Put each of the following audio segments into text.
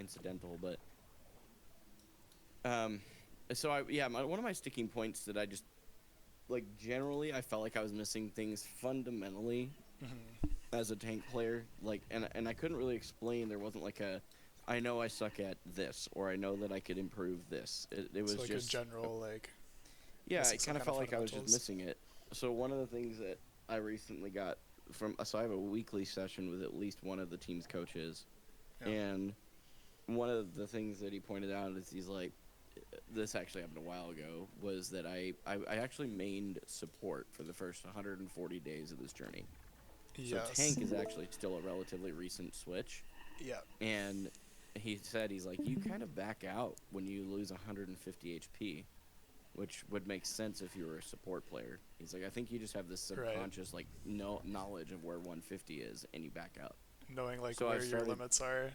coincidental, but so one of my sticking points that I just like generally I felt like I was missing things fundamentally as a tank player, like, and I couldn't really explain. There wasn't like a I know I suck at this, or I know that I could improve this. It was So like just a general like yeah, missing it some kind of kind of felt like I was just fundamentals. missing it. So one of the things that I recently got from so I have a weekly session with at least one of the team's coaches, Yeah. and one of the things that he pointed out is he's like, this actually happened a while ago, was that I actually mained support for the first 140 days of this journey. So Yes. tank is actually still a relatively recent switch, Yeah. and he said he's like, you kind of back out when you lose 150 HP, which would make sense if you were a support player. He's like, I think you just have this Right. subconscious like no knowledge of where 150 is, and you back out. Knowing like So where I've your started, limits are.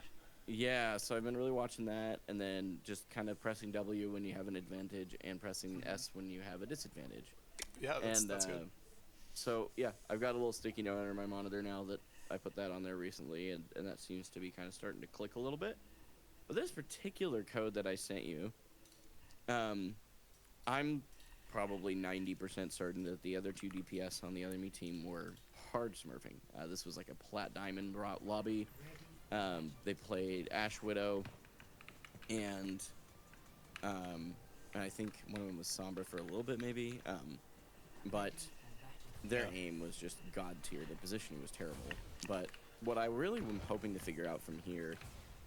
yeah. So I've been really watching that, and then just kind of pressing W when you have an advantage, and pressing S when you have a disadvantage. Yeah, And that's good. so yeah, I've got a little sticky note under my monitor now that I put that on there recently, and that seems to be kind of starting to click a little bit. But this particular code that I sent you, um, I'm probably 90% certain that the other two DPS on the enemy team were hard smurfing. This was like a plat diamond lobby. They played Ash Widow, and and I think one of them was Sombra for a little bit maybe. But their Yeah. aim was just god tier. The positioning was terrible. But what I really am hoping to figure out from here,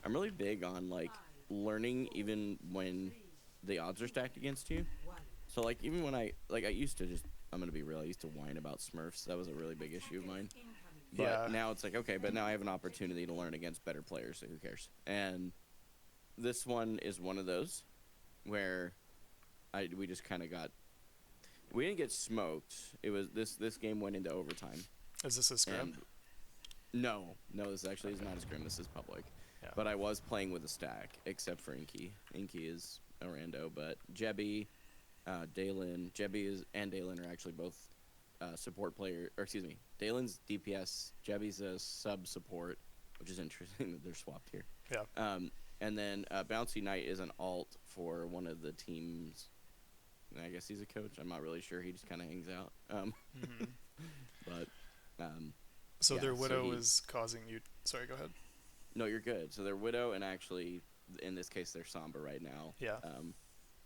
I'm really big on like learning even when the odds are stacked against you. So like even when I used to just, I'm gonna be real, I used to whine about Smurfs. That was a really big issue of mine. But Yeah. now it's like, okay, but now I have an opportunity to learn against better players, so who cares? And this one is one of those where we just kind of got, we didn't get smoked. It was this game went into overtime. Is this a scrim? And no, this actually is not a scrim. This is public. Yeah. But I was playing with a stack, except for Inky. Inky is a rando, but Jebby, Dalen, and Dalen are actually both support player. Or excuse me, Dalen's DPS, Jebby's a sub support, which is interesting that they're swapped here. Yeah. And then Bouncy Knight is an alt for one of the teams. I guess he's a coach. I'm not really sure. He just kind of hangs out. But So yeah, their so widow is causing you. Sorry, go ahead. no, you're good. So their Widow, and actually, in this case, their Sombra right now, Yeah.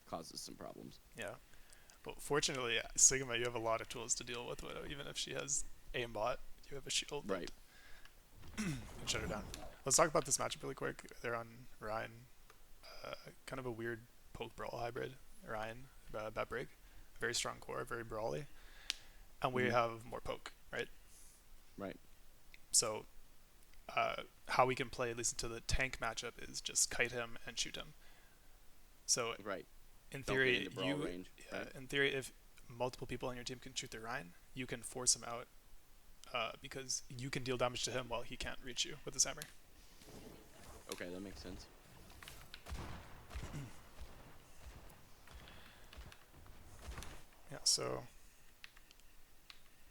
causes some problems. Yeah. But fortunately, Sigma, you have a lot of tools to deal with Widow. Even if she has aimbot, you have a shield that Right. can shut her down. Let's talk about this matchup really quick. They're on Ryan. Kind of a weird poke brawl hybrid. Ryan, bat break. Very strong core, very brawly. And we have more poke, right? Right. So how we can play, at least into the tank matchup, is just kite him and shoot him. So Right. in Don't get theory, into brawl range. Right. in theory, if multiple people on your team can shoot their Ryan, you can force him out because you can deal damage to him while he can't reach you with his hammer. Okay, that makes sense. Yeah, so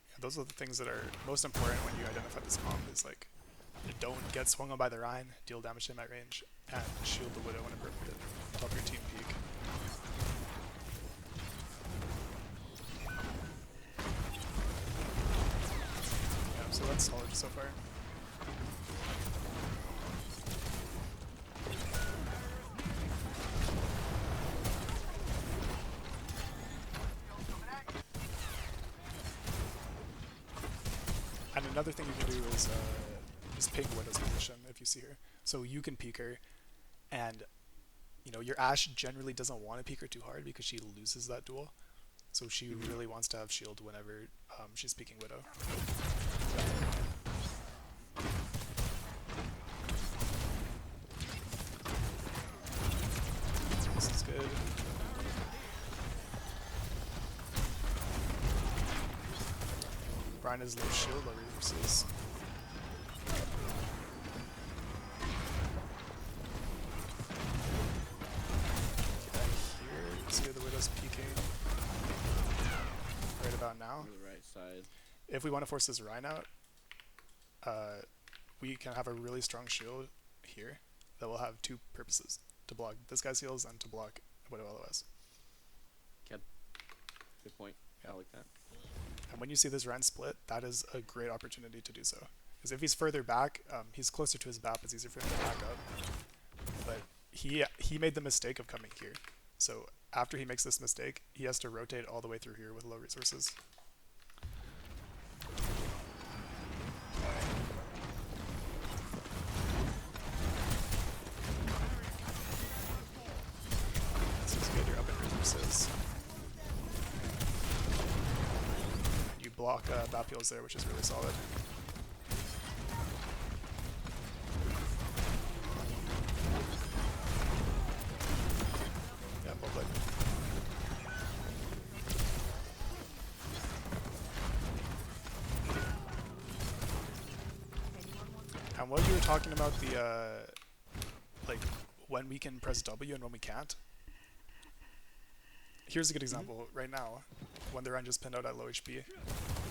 yeah, those are the things that are most important when you identify this comp is like don't get swung on by the Rhine, deal damage to him at range, and shield the Widow when appropriate. Top your team peak. Yeah, so that's solid so far. And another thing you can do is just ping Widow's position if you see her. So you can peek her, and you know your Ashe generally doesn't want to peek her too hard because she loses that duel. So she really wants to have shield whenever she's peeking Widow. This is good. Brian has low shield, low resources. Here, you see the Widow's peeking right about now. The right side. If we want to force this Rhine out, we can have a really strong shield here, that will have two purposes: to block this guy's heals and to block Widow LOS. Okay. Good point. Yeah. I like that. And when you see this Ryan split, that is a great opportunity to do so. Because if he's further back, he's closer to his BAP, it's easier for him to back up. But he made the mistake of coming here. So after he makes this mistake, he has to rotate all the way through here with low resources. Let's just get your up in resources. You block BAP heals there, which is really solid. Yeah, well played. And what you were talking about the like when we can press W and when we can't. Here's a good example. Right now, when the Ryan just pinned out at low HP,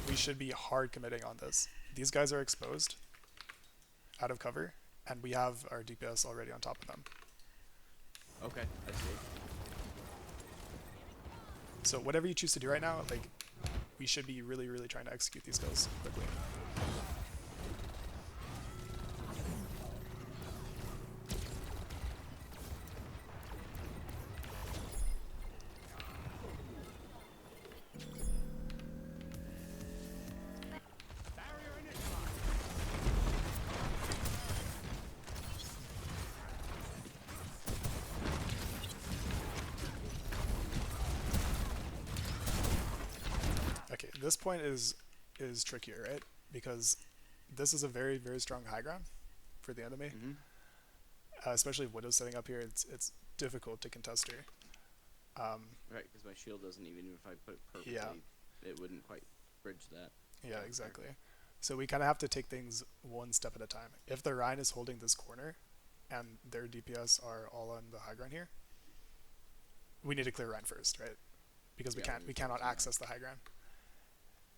we should be hard committing on this. These guys are exposed, out of cover, and we have our DPS already on top of them. Okay, I see. So whatever you choose to do right now, like, we should be really, really trying to execute these kills quickly. Okay, this point is trickier, right? Because this is a very, very strong high ground for the enemy. Especially if Widow's setting up here, it's difficult to contest her. Right, because my shield doesn't even if I put it perfectly, Yeah. it wouldn't quite bridge that. Yeah, exactly. So we kind of have to take things one step at a time. If the Ryan is holding this corner and their DPS are all on the high ground here, we need to clear Ryan first, right? Because we cannot access the high ground.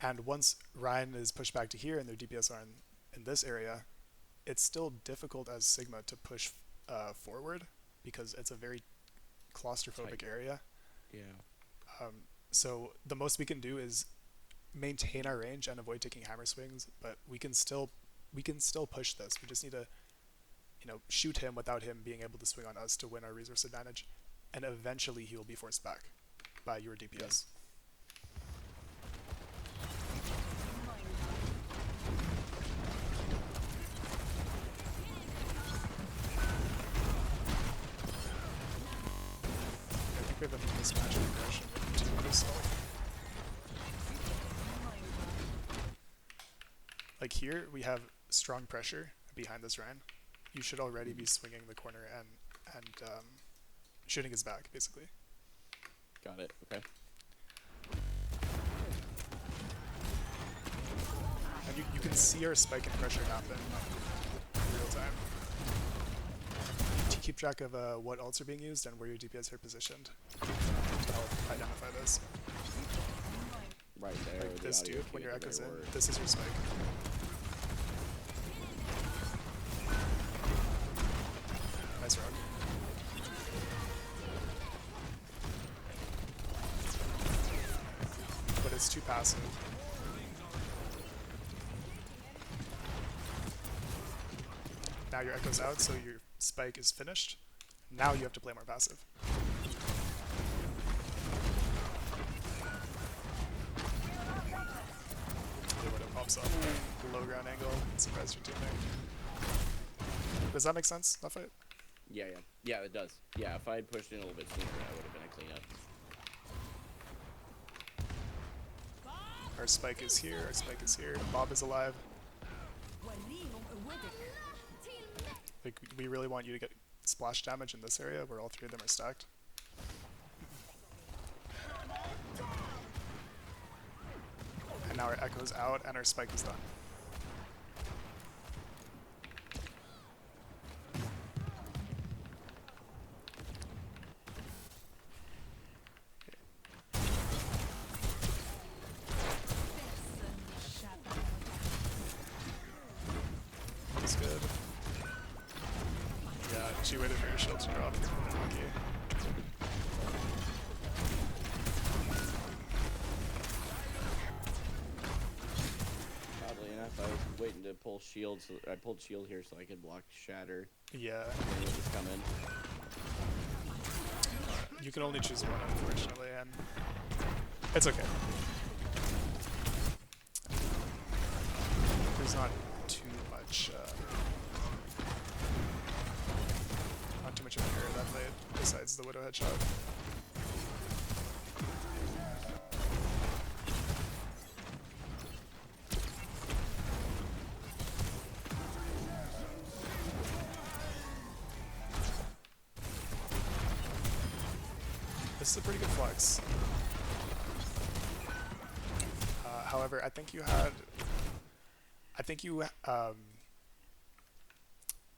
And once Ryan is pushed back to here and their DPS are in this area, it's still difficult as Sigma to push forward because it's a very claustrophobic area. Yeah. So the most we can do is maintain our range and avoid taking hammer swings, but we can still push this. We just need to, shoot him without him being able to swing on us to win our resource advantage, and eventually he will be forced back by your DPS. I think we have a mismatch of aggression with the team of yourself. Like here, we have strong pressure behind this Ryan. You should already be swinging the corner and shooting his back, basically. Got it. Okay. And you can see our spike in pressure happen in real time. To keep track of what ults are being used and where your DPS are positioned to help identify this. Right there. Like this dude, when your echo's in, word. this is your spike. Nice rogue. But it's too passive. Now your echo's out, so your spike is finished. Now you have to play more passive. When it pops up, low ground angle, surprise your teammate. Does that make sense, that fight? Yeah, it does. Yeah, if I had pushed in a little bit sooner, that would have been a cleanup. Our spike is here, our spike is here, Bob is alive. Like, we really want you to get splash damage in this area where all three of them are stacked. And now our echo's out and our spike is done. That's good. Yeah, She waited for your shield to drop. Okay. Oddly enough, I was waiting to pull shield, so I pulled shield here so I could block shatter. Yeah. When it was coming. You can only choose one, unfortunately, and it's okay. There's not too much of an error that played besides the Widow headshot. This is a pretty good flex. However, I think you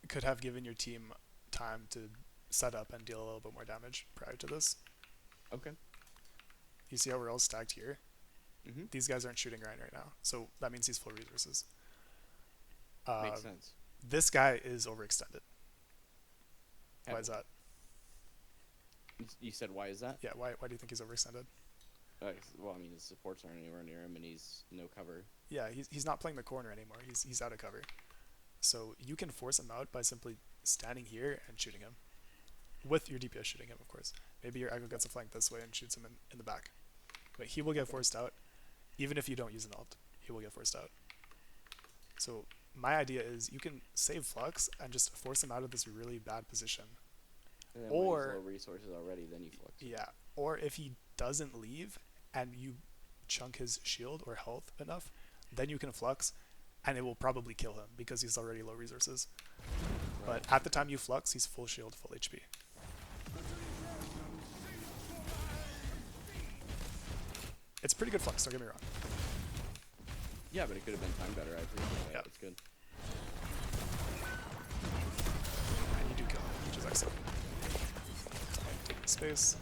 could have given your team time to set up and deal a little bit more damage prior to this. Okay. You see how we're all stacked here? Mm-hmm. These guys aren't shooting Ryan right now, so that means he's full resources. Makes sense. This guy is overextended. Why is that? You said why is that? Yeah, why do you think he's overextended? Well, I mean, his supports aren't anywhere near him, and he's no cover. Yeah, he's not playing the corner anymore. He's out of cover. So you can force him out by simply standing here and shooting him. With your DPS shooting him, of course. Maybe your aggro gets a flank this way and shoots him in the back. But he will get forced out. Even if you don't use an ult, he will get forced out. So my idea is you can save Flux and just force him out of this really bad position. And then Or when he's low resources already, then you flux. Yeah, or if he doesn't leave and you chunk his shield or health enough, then you can flux, and it will probably kill him because he's already low resources. Right. But at the time you flux, he's full shield, full HP. It's pretty good flux, don't get me wrong. Yeah, but it could have been timed better. I appreciate that. Yeah. It's good. And you do kill him, which is excellent. Take the space.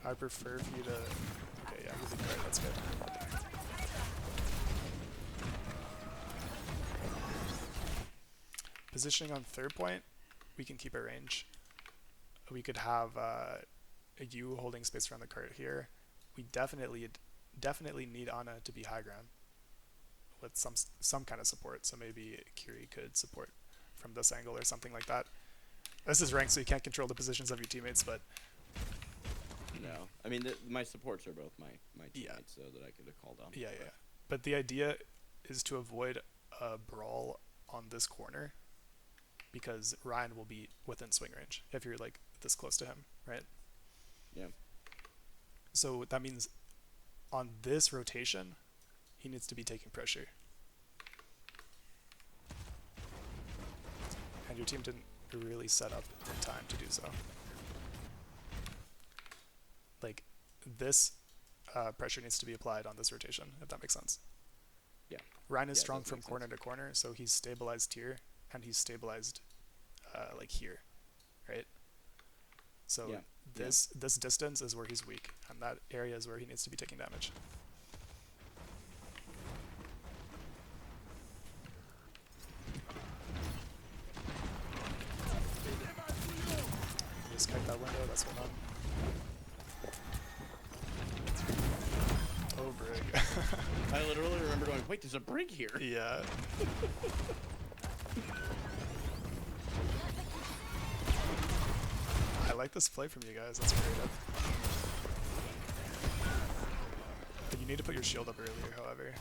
I prefer for you to... Okay, yeah, you did great, that's good. Positioning on third point, we can keep our range. We could have you holding space around the cart here. We definitely need Ana to be high ground with some kind of support. So maybe Kiri could support from this angle or something like that. This is ranked, so you can't control the positions of your teammates, but no, I mean my supports are both my teammates, yeah. so that I could have called on. Yeah. But the idea is to avoid a brawl on this corner because Ryan will be within swing range if you're like this close to him, right? Yeah. So that means on this rotation, he needs to be taking pressure. And your team didn't really set up in time to do so. Like, this pressure needs to be applied on this rotation, if that makes sense. Yeah. Ryan is strong from corner to corner, so he's stabilized here, and he's stabilized like here, right? So this distance is where he's weak, and that area is where he needs to be taking damage. Just kite that window, that's what I'm... Oh, brig. I literally remember going, wait, there's a brig here. Yeah. I like this play from you guys, that's creative. But you need to put your shield up earlier, however.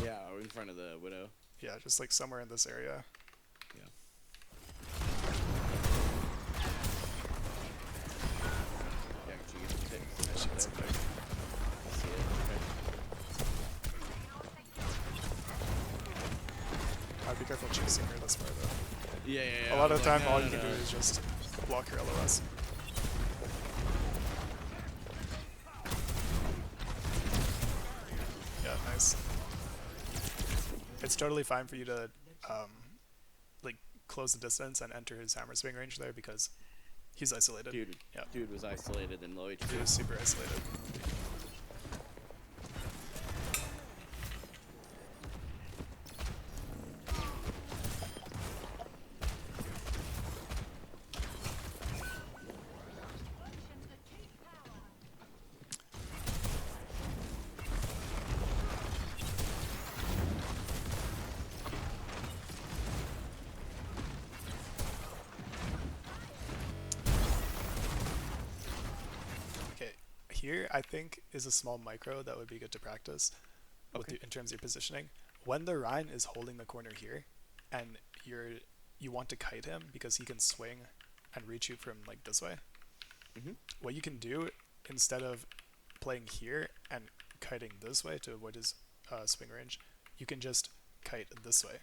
Yeah, in front of the Widow. Yeah, just like somewhere in this area. Yeah. Yeah, she gets a pick. Yeah, she gets a pick. I see it. Okay. I'd be careful chasing her this far though. Yeah. A lot of the time, all you can do is just block her LOS. Yeah, nice. It's totally fine for you to like close the distance and enter his hammer swing range there because he's isolated. Dude was isolated and low HP. He was super isolated. here, I think, is a small micro that would be good to practice Okay. in terms of your positioning. When the Rhine is holding the corner here, and you want to kite him because he can swing and reach you from like this way. Mm-hmm. What you can do instead of playing here and kiting this way to avoid his swing range, you can just kite this way.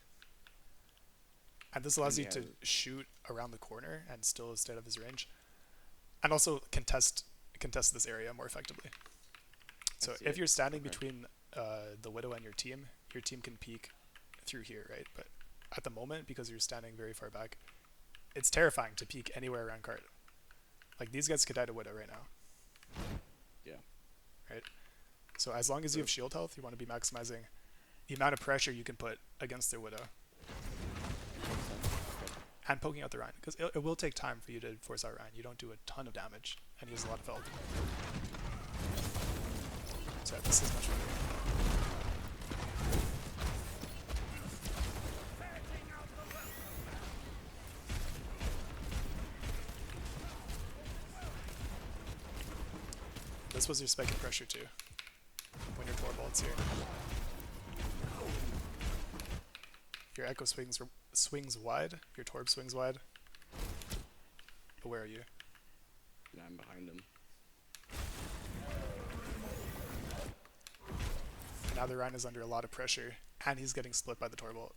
And this allows you to shoot around the corner and still stay out of his range, and also contest this area more effectively. So if you're standing between the Widow and your team can peek through here, right? But at the moment, because you're standing very far back, it's terrifying to peek anywhere around cart. Like these guys could die to Widow right now. Yeah. Right? So as long as you have shield health, you want to be maximizing the amount of pressure you can put against their Widow. And poking out the Rhine, because it will take time for you to force out Rhine. You don't do a ton of damage, and he has a lot of health. So yeah, this is much better. This was your spike of pressure too, when your Torbolt's here. Your Echo swings wide, your Torb swings wide. But where are you? Yeah, I'm behind him. Now the Rhine is under a lot of pressure, and he's getting split by the Torbolt.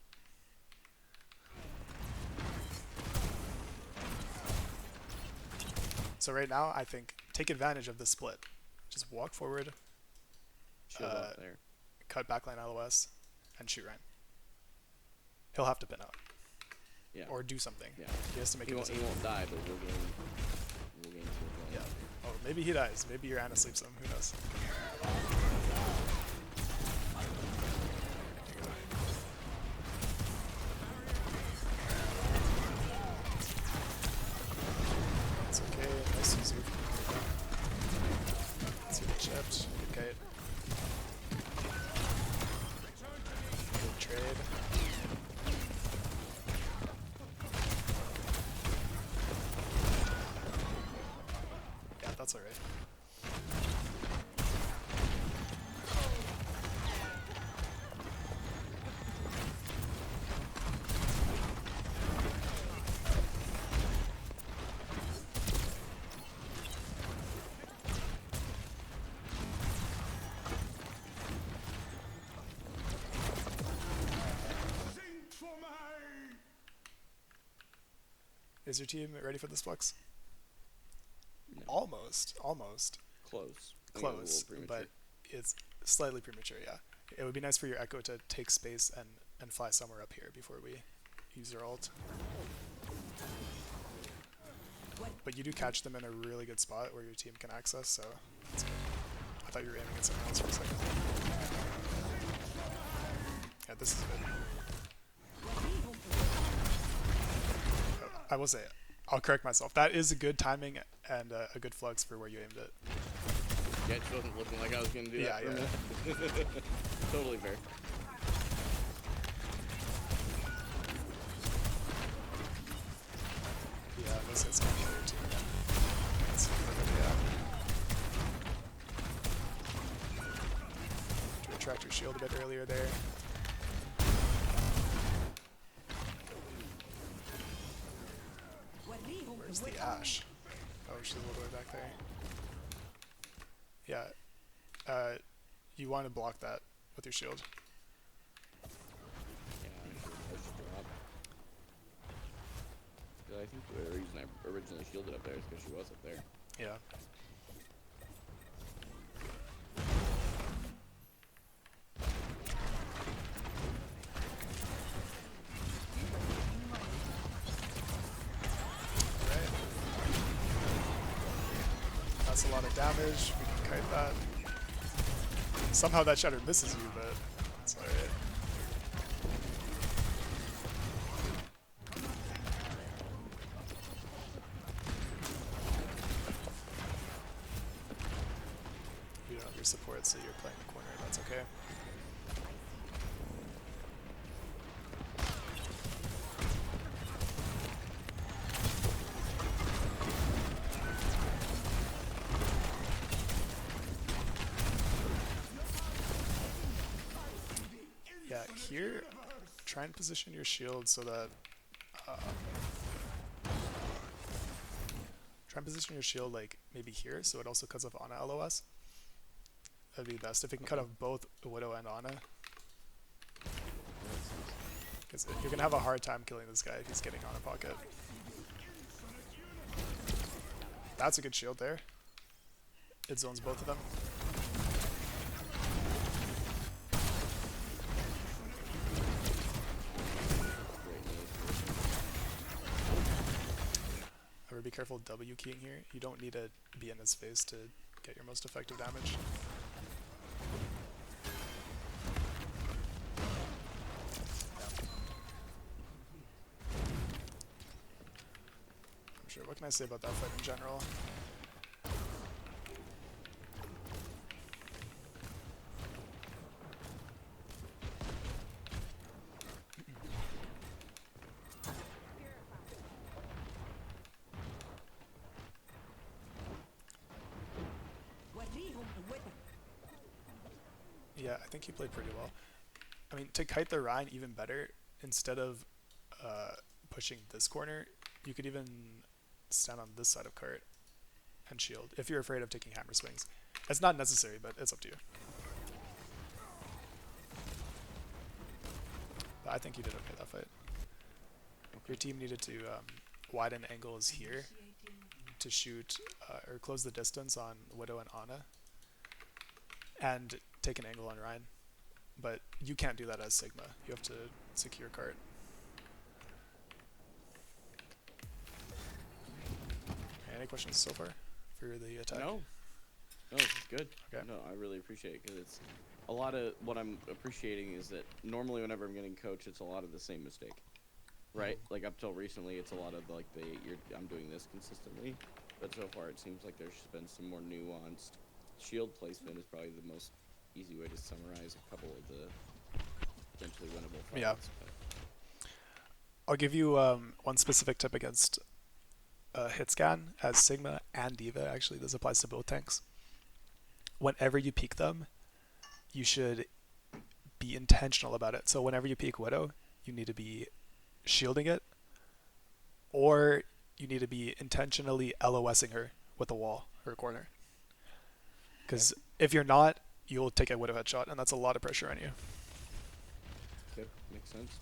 So right now, I think, take advantage of this split. Just walk forward, Shield up there. cut backline LOS, and shoot Rhine. He'll have to pin out. Yeah. Or do something. Yeah. He has to make He a won't die, but we'll gain Yeah. Oh, maybe he dies. Maybe your Ana sleeps him. Who knows? It's okay. Nice Yuzu. Let's see the chips. Good kite. Good trade. Yeah, that's alright. Is your team ready for this flex? No. Almost. Close. Close, but it's slightly premature, yeah. It would be nice for your Echo to take space and fly somewhere up here before we use your ult. But you do catch them in a really good spot where your team can access, so that's good. I thought you were aiming at someone else for a second. Yeah, this is good. I will say, I'll correct myself. That is a good timing and a good flux for where you aimed it. Yeah, it wasn't looking like I was going to do that for a minute. Totally fair. Yeah, this is kind of clear too. That's yeah. To retract your shield a bit earlier there. Where's the Ashe? Oh, she's a little way back there. Yeah. You want to block that with your shield. Yeah, I should drop. I think the reason I originally shielded up there is because she was up there. Yeah. Alright. That's a lot of damage. We can kite that. Somehow that shatter misses you, but it's alright. You don't have your support, so you're playing the corner. That's okay. here, try and position your shield so that try and position your shield like maybe here, so it also cuts off Ana LOS. That'd be best if it can cut off both Widow and Ana. Because you're gonna have a hard time killing this guy if he's getting Ana pocket. That's a good shield there. It zones both of them. However, be careful W keying here. You don't need to be in his face to get your most effective damage. I'm sure. What can I say about that fight in general? Yeah, I think he played pretty well. I mean, to kite the Rhine even better, instead of pushing this corner, you could even stand on this side of cart and shield, if you're afraid of taking hammer swings. It's not necessary, but it's up to you. But I think you did okay that fight. Your team needed to widen angles here to shoot or close the distance on Widow and Ana, and take an angle on Ryan. But you can't do that as Sigma. You have to secure cart. Any questions so far for the attack? No, it's good. Okay. No, I really appreciate it because it's a lot of what I'm appreciating is that normally whenever I'm getting coached, it's a lot of the same mistake, right? Like up till recently, it's a lot of like I'm doing this consistently, but so far it seems like there's been some more nuanced shield placement is probably the most easy way to summarize a couple of the potentially winnable fights. Yeah. I'll give you one specific tip against hit scan as Sigma and Diva. Actually, this applies to both tanks. Whenever you peek them, you should be intentional about it. So whenever you peek Widow, you need to be shielding it, or you need to be intentionally LOSing her with a wall or a corner. Because if you're not, you'll take a Widow headshot, and that's a lot of pressure on you. Okay, makes sense.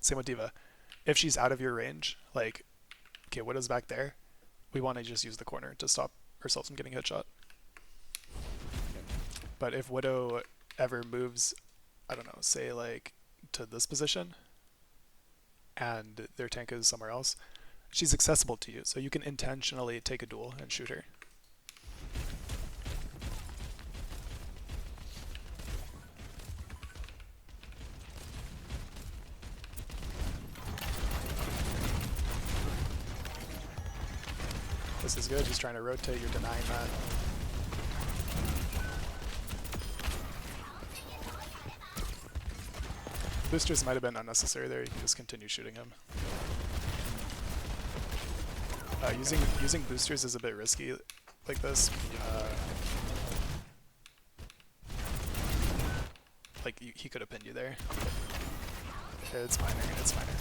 Same with Diva. If she's out of your range, like, okay, Widow's back there, we want to just use the corner to stop ourselves from getting headshot. But if Widow ever moves, I don't know, say like to this position, and their tank is somewhere else, she's accessible to you, so you can intentionally take a duel and shoot her. This is good, just trying to rotate, you're denying that. Boosters might have been unnecessary there, you can just continue shooting him. Using boosters is a bit risky like this. Like, he could have pinned you there. It's minor, it's minor.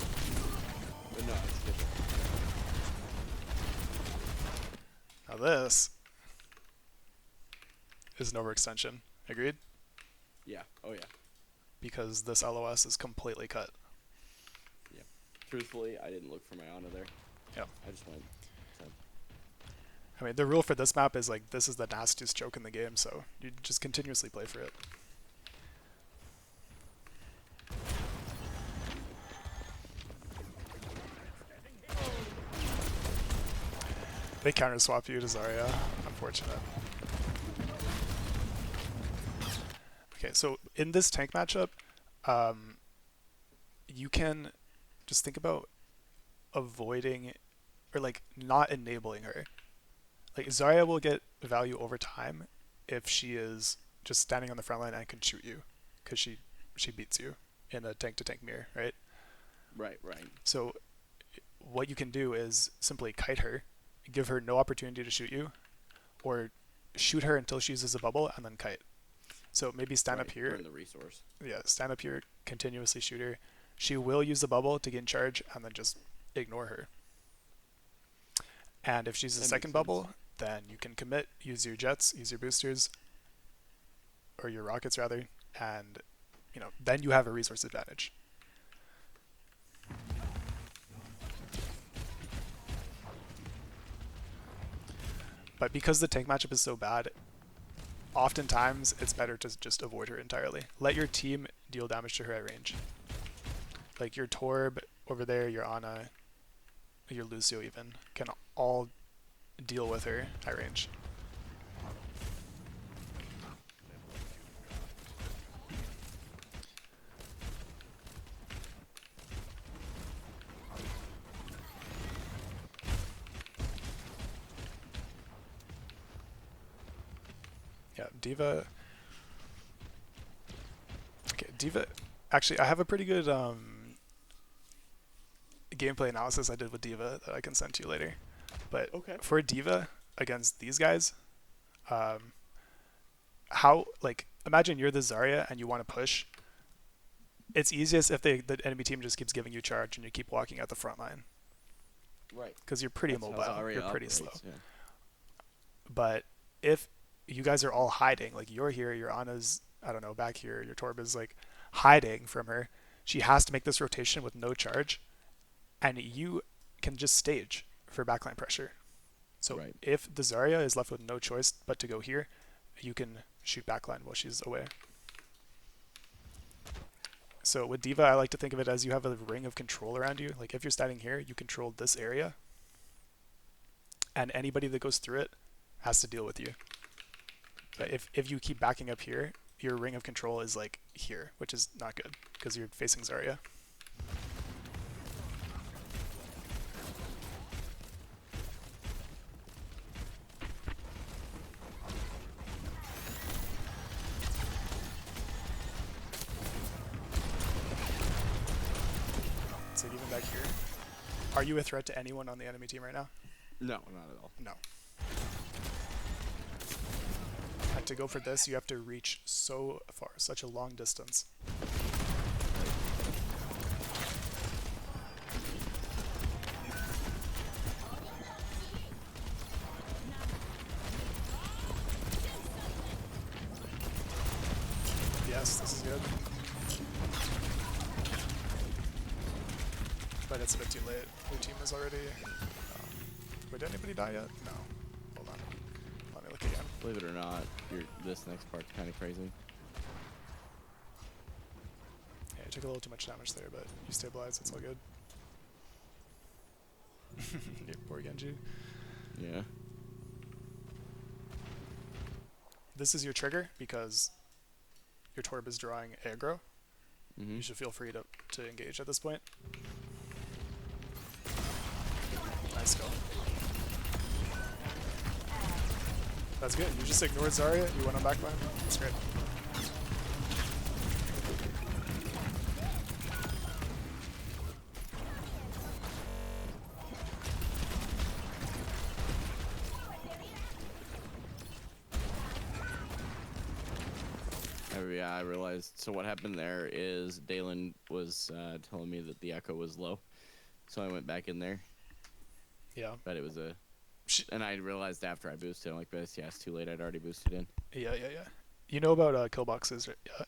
But no, it's good. Now this is an overextension. Agreed? Yeah. Oh yeah. Because this LOS is completely cut. Yeah. Truthfully, I didn't look for my Ana there. Yeah. I just went. So. I mean, the rule for this map is like, this is the nastiest choke in the game, so you just continuously play for it. They counter swap you to Zarya. Unfortunate. Okay, so in this tank matchup, you can just think about avoiding or like not enabling her. Like Zarya will get value over time if she is just standing on the front line and can shoot you, because she beats you in a tank to tank mirror, right? Right. So what you can do is simply kite her, give her no opportunity to shoot you, or shoot her until she uses a bubble and then kite. So maybe stand up here. Burn the resource. Yeah, stand up here, continuously shoot her. She will use the bubble to gain charge, and then just ignore her. And if she's a second bubble, then you can commit, use your jets, use your boosters, or your rockets rather, and then you have a resource advantage. But because the tank matchup is so bad, oftentimes it's better to just avoid her entirely. Let your team deal damage to her at range. Like your Torb over there, your Ana, your Lucio even, can all deal with her at range. Yeah, D.Va. Okay, D.Va. Actually, I have a pretty good gameplay analysis I did with D.Va that I can send to you later. But for D.Va against these guys, imagine you're the Zarya and you want to push. It's easiest if the enemy team just keeps giving you charge and you keep walking at the front line. Right. Because you're pretty mobile. You're pretty slow. Yeah. But if you guys are all hiding, like you're here, your Ana's, I don't know, back here, your Torb is like hiding from her, she has to make this rotation with no charge, and you can just stage for backline pressure. So if the Zarya is left with no choice but to go here, you can shoot backline while she's away. So with D.Va, I like to think of it as you have a ring of control around you. Like if you're standing here, you control this area, and anybody that goes through it has to deal with you. But if you keep backing up here, your ring of control is like here, which is not good because you're facing Zarya. So even back here, are you a threat to anyone on the enemy team right now? No, not at all. No. And to go for this, you have to reach so far, such a long distance. Yes, this is good. But it's a bit too late. Your team is already... Wait, did anybody die yet? No. Hold on. Let me look again. Believe it or not, this next part's kind of crazy. Yeah, you took a little too much damage there, but you stabilized. It's all good. Yeah, poor Genji. Yeah. This is your trigger because your Torb is drawing aggro. Mm-hmm. You should feel free to engage at this point. Nice go. That's good. You just ignored Zarya. You went on backline. That's great. Yeah, I realized. So what happened there is Dalen was telling me that the echo was low, so I went back in there. Yeah. But it was and I realized after I boosted, I'm like, but yeah, it's too late. I'd already boosted in. Yeah. You know about Killboxes, right? Yeah.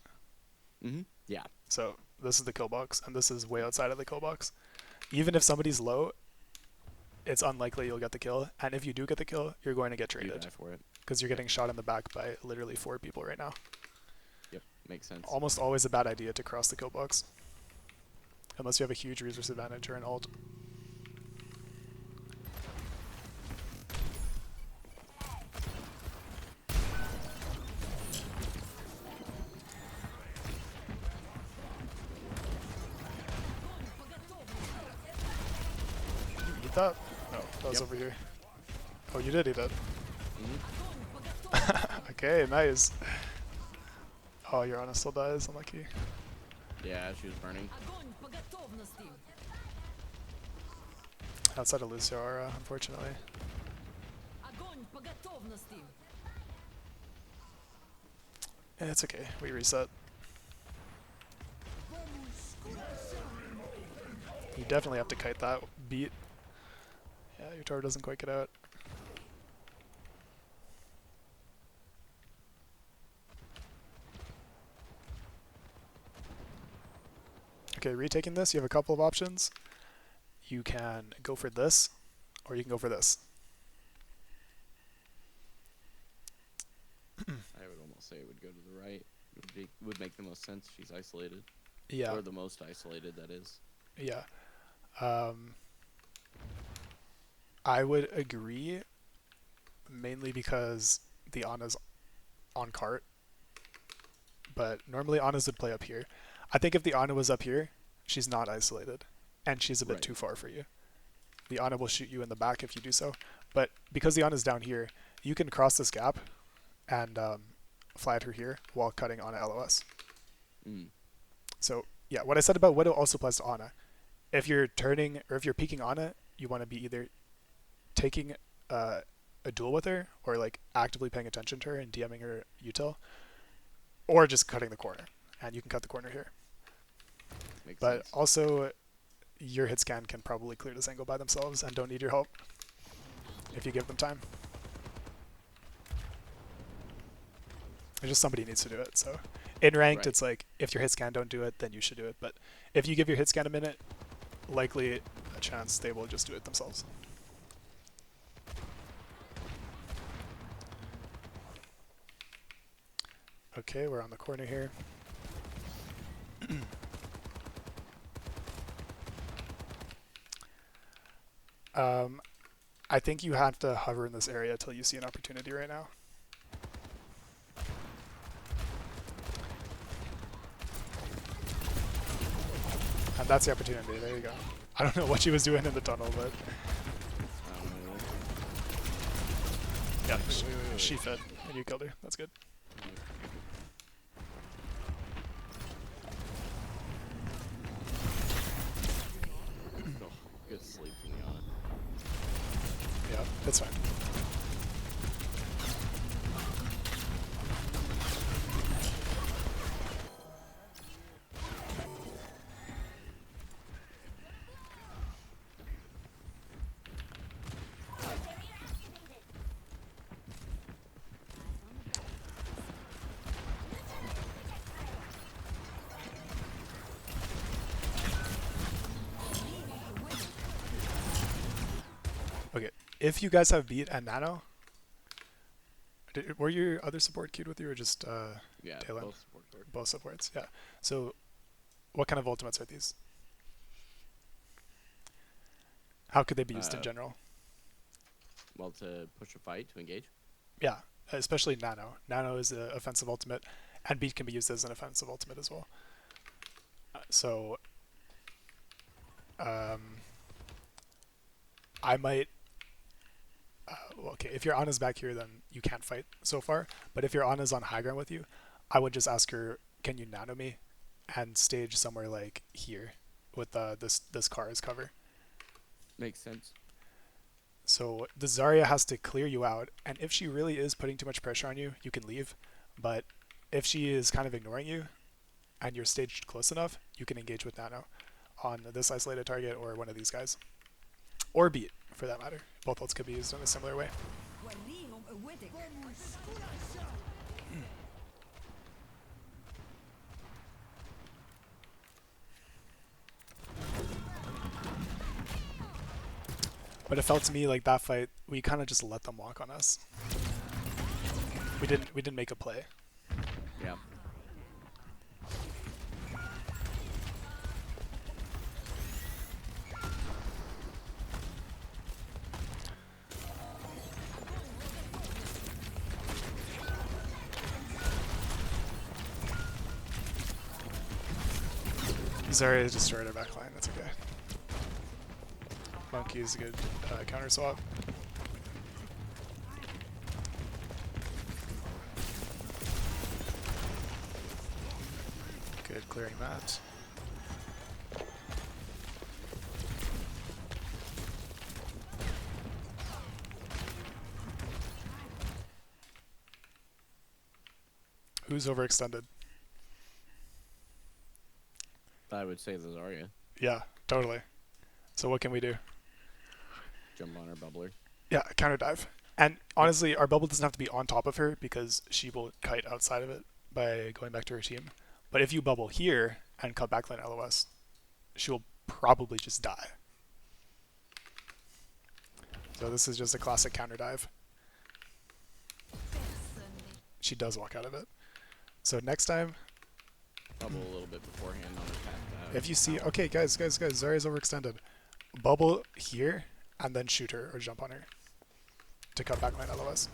Mm-hmm. Yeah. So this is the Killbox, and this is way outside of the Killbox. Even if somebody's low, it's unlikely you'll get the kill. And if you do get the kill, you're going to get traded. You die for it. Because you're getting shot in the back by literally 4 people right now. Yep, makes sense. Almost always a bad idea to cross the Killbox. Unless you have a huge resource advantage or an ult. That? No, that was over here. Oh, you did eat it. Mm-hmm. Okay, nice. Oh, your Ana still dies. Unlucky. Yeah, she was burning. Outside of Lucio Aura, unfortunately. It's okay. We reset. You definitely have to kite that beat. Yeah, your tower doesn't quite get out. Okay, retaking this, you have a couple of options. You can go for this, or you can go for this. I would almost say it would go to the right. Would make the most sense. She's isolated. Yeah. Or the most isolated, that is. Yeah. I would agree, mainly because the Ana's on cart. But normally Ana's would play up here. I think if the Ana was up here, she's not isolated. And she's a bit too far for you. The Ana will shoot you in the back if you do so. But because the Ana's down here, you can cross this gap and fly at her here while cutting Ana LOS. So yeah, what I said about Widow also applies to Ana. If you're turning, or if you're peeking Ana, you want to be either taking a duel with her, or like actively paying attention to her and DMing her util, or just cutting the corner. And you can cut the corner here. Makes but sense. Also, your hit scan can probably clear this angle by themselves and don't need your help if you give them time. It's just somebody needs to do it. So in ranked, it's like if your hit scan don't do it, then you should do it. But if you give your hit scan a minute, likely a chance they will just do it themselves. Okay, we're on the corner here. I think you have to hover in this area until you see an opportunity right now. And that's the opportunity. There you go. I don't know what she was doing in the tunnel, but yeah, she fed and you killed her. That's good. Good sleep from the Ana. Yeah, that's fine. Okay, if you guys have beat and nano, were your other support queued with you or just yeah, Talon? both support card. Both supports, yeah. So what kind of ultimates are these? How could they be used in general? Well, to push a fight, to engage. Yeah, especially nano. Nano is an offensive ultimate, and beat can be used as an offensive ultimate as well. So I might okay, if your Ana's back here, then you can't fight so far. But if your Ana's on high ground with you, I would just ask her, can you nano me? And stage somewhere like here with this car as cover. Makes sense. So the Zarya has to clear you out, and if she really is putting too much pressure on you, you can leave. But if she is kind of ignoring you, and you're staged close enough, you can engage with nano on this isolated target or one of these guys. Or beat, for that matter. Both ults could be used in a similar way. But it felt to me like that fight, we kind of just let them walk on us. We didn't make a play. Yeah. Zarya destroyed our backline, that's okay. Monkey is a good counter swap. Good clearing that. Who's overextended? I would say the Zarya. Yeah, totally. So what can we do? Jump on her bubbler. Yeah, counter dive. And honestly, our bubble doesn't have to be on top of her because she will kite outside of it by going back to her team. But if you bubble here and cut backline LOS, she will probably just die. So this is just a classic counter dive. She does walk out of it. So next time, Bubble a little bit beforehand on the path. if you see, okay, guys, Zarya's overextended. Bubble here and then shoot her or jump on her to cut backline LOS.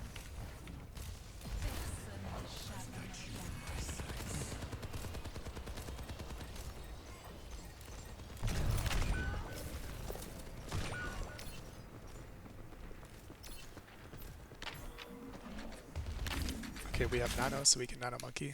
Okay, we have nano, so we can nano monkey.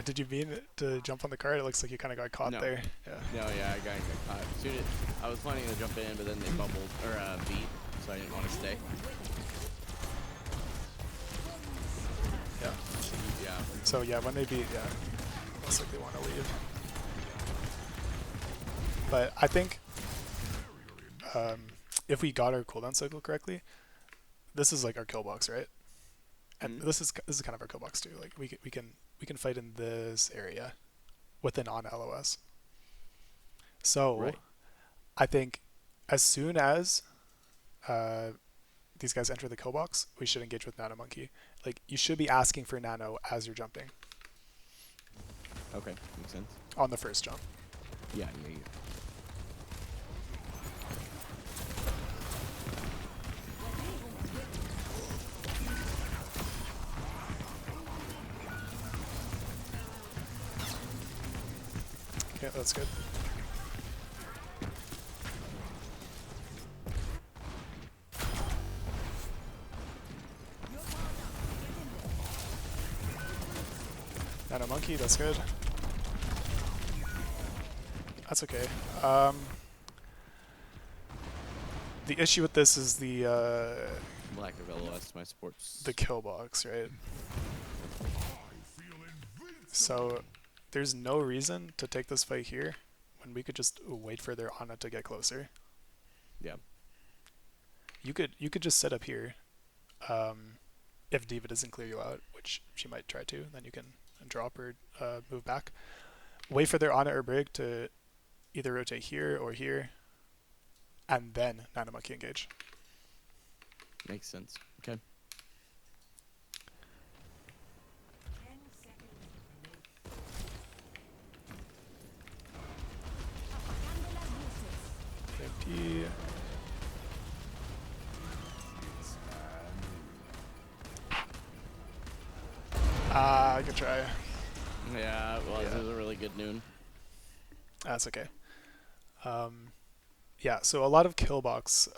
Did you mean to jump on the card? It looks like you kind of got caught there. Yeah. No, yeah, I got caught. Soon as I was planning to jump in, but then they bubbled or beat, so I didn't want to stay. Yeah. Yeah. So yeah, when they beat, yeah, most likely want to leave. But I think if we got our cooldown cycle correctly, this is like our kill box, right? And this is kind of our kill box too. Like we can fight in this area with an on LOS. So right. I think as soon as these guys enter the kill box, we should engage with Nano Monkey. Like you should be asking for Nano as you're jumping. Okay, makes sense. On the first jump. Yeah. Okay, that's good. Nano Monkey, that's good. That's okay. The issue with this is the lack of LOS to my supports. the kill box, right? So there's no reason to take this fight here when we could just wait for their Ana to get closer. Yeah. You could just set up here. If Diva doesn't clear you out, which she might try to, then you can drop or move back. Wait for their Ana or Brig to either rotate here or here, and then Nano Monkey engage. Makes sense. Okay. MP. Good try. Yeah, well, Yeah. this is a really good noon. That's okay. Yeah, so a lot of Killbox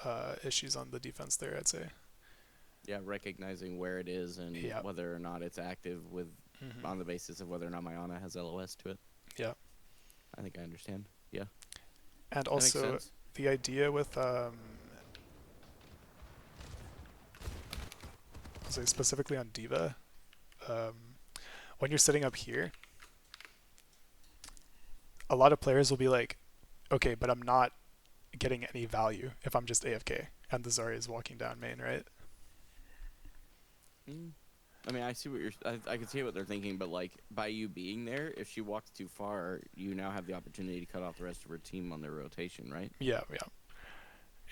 issues on the defense there, I'd say. Yeah, recognizing where it is and Yeah. whether or not it's active with on the basis of whether or not my Ana has LOS to it. Yeah. I think I understand. Yeah. And That makes also sense. the idea with so specifically on Diva, when you're setting up here, a lot of players will be like, okay, but I'm not getting any value if I'm just AFK and the Zarya is walking down main, right? I mean, I see what I can see what they're thinking, but like by you being there, if she walks too far, you now have the opportunity to cut off the rest of her team on their rotation, right? Yeah.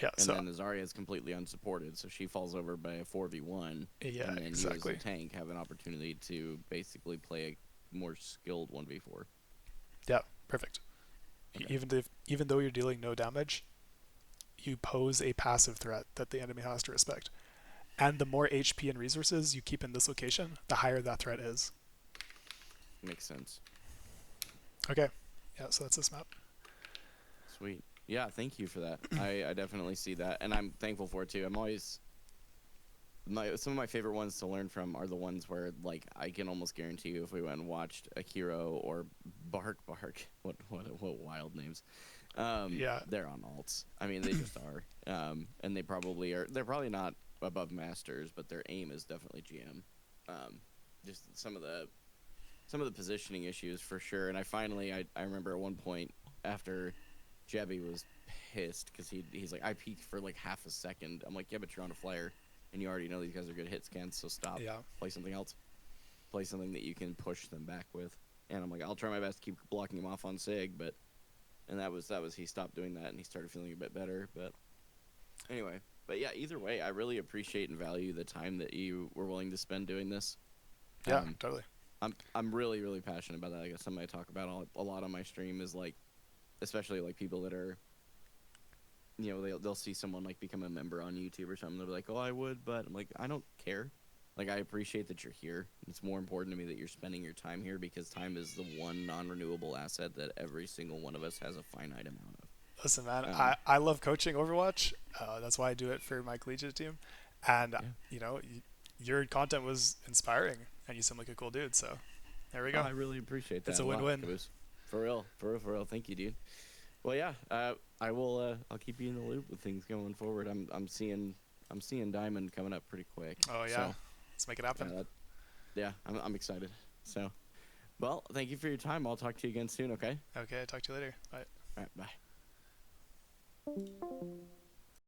And So then the Zarya is completely unsupported, so she falls over by a 4v1. yeah, And then exactly. you as a tank have an opportunity to basically play a more skilled 1v4. Yeah, perfect. Okay. Even though you're dealing no damage, you pose a passive threat that the enemy has to respect. And the more HP and resources you keep in this location, the higher that threat is. Makes sense. Okay. Yeah, so that's this map. Sweet. Yeah, thank you for that. I definitely see that, and I'm thankful for it too. I'm always some of my favorite ones to learn from are the ones where like I can almost guarantee you if we went and watched Akiro or Bark, what wild names. Yeah. They're on alts. I mean, they just are. And they probably are. They're probably not above masters, but their aim is definitely GM. Just some of the positioning issues for sure. And I remember at one point after Jebby was pissed because he's like, I peeked for like half a second. I'm like, yeah, but you're on a flyer and you already know these guys are good hit scans, so stop. Yeah. Play something else. Play something that you can push them back with. And I'm like, I'll try my best to keep blocking him off on Sig, but that was he stopped doing that and he started feeling a bit better. But anyway, but yeah, either way, I really appreciate and value the time that you were willing to spend doing this. Yeah, totally. I'm really, really passionate about that. I guess something I talk about a lot on my stream is like, especially like people that are, you know, they'll see someone like become a member on YouTube or something. They'll be like, oh, I would, but I'm like, I don't care. Like, I appreciate that you're here. It's more important to me that you're spending your time here because time is the one non-renewable asset that every single one of us has a finite amount of. Listen, man, I love coaching Overwatch. That's why I do it for my collegiate team. And, you know, your content was inspiring and you seem like a cool dude. So there we go. Oh, I really appreciate that. It's a win-win. For real. Thank you, dude. Well, yeah, I will. I'll keep you in the loop with things going forward. I'm seeing Diamond coming up pretty quick. Oh yeah, so, let's make it happen. I'm excited. So, well, thank you for your time. I'll talk to you again soon. Okay. Okay. Talk to you later. Bye. All right. Bye.